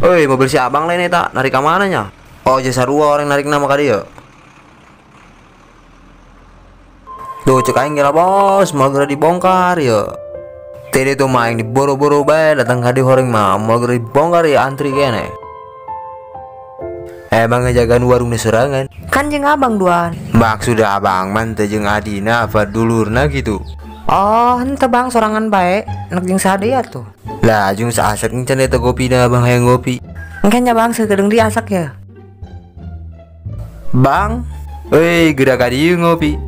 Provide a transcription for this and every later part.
Oi, mobil si abang lain eta, narik ke mananya? Oh, jasa dua orang narik nama kali ya. Duh, cek aing gila bos, mau gerak dibongkar ya. Tadi tuh main di boro-boro bae datang kadi horeng mah mau gerak dibongkar ya antri kene. Emang ngejagaan warung di serangan. Kan jeung abang duaan. Maksud abang man teh jeung adina apa dulurna gitu. Oh, henteu bang sorangan bae, nek jeung sadaya tuh. Lah jeung saaset ngeun eta kopi na abang hayang ngopi. Engke nya bang sekedeng diasak ya. Bang, euy geura ka dieu ngopi.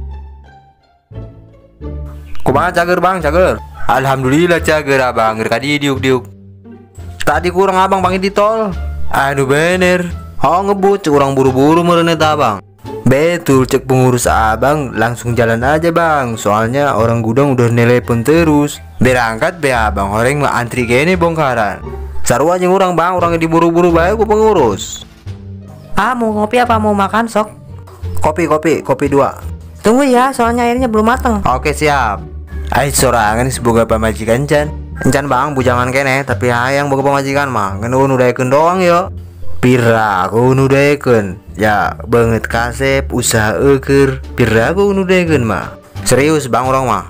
Kumaha cager bang, cager? Alhamdulillah cager abang, geura ka dieu diuk-diuk. Tadi kurang abang panggil di tol. Anu bener. Oh ngebut, cek orang buru-buru meureun eta bang. Betul, cek pengurus abang langsung jalan aja bang. Soalnya orang gudang udah nelepon terus. Berangkat be abang, orang mah antri kene bongkaran. Sarua jeung urang bang, orangnya diburu-buru bae ku pengurus. Ah, mau ngopi apa mau makan sok? Kopi 2. Tunggu ya, soalnya airnya belum mateng. Oke siap. Ai sorangan semoga pamajikan can. Encan bang, bujangan kene, tapi hayang boga pamajikan mah. Ngeun udahekeun doang yo. Pira aku nudaekeun. Ya, banget kasep usaha euker. Pira aku nudaekeun mah. Serius bang orang mah.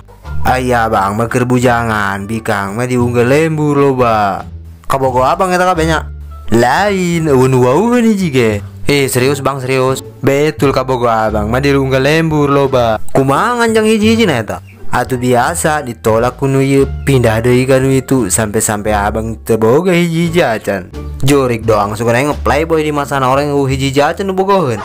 Aya bang, maker bujangan, bikang mah diunggah lembur loba. Kabogo abang eta kabenya? Lain, eueun wauheun hiji ge. Serius bang, serius. Betul kabogo abang mah diunggah lembur loba. Kumaha nganjang hiji-hiji na eta? Atuh biasa ditolak ku nu ieu pindah deui ka nu itu sampai abang teu boga hiji-hiji acan. Jorik doang suka nge-playboy di masana orang hiji-hiji acan nu bogoheun.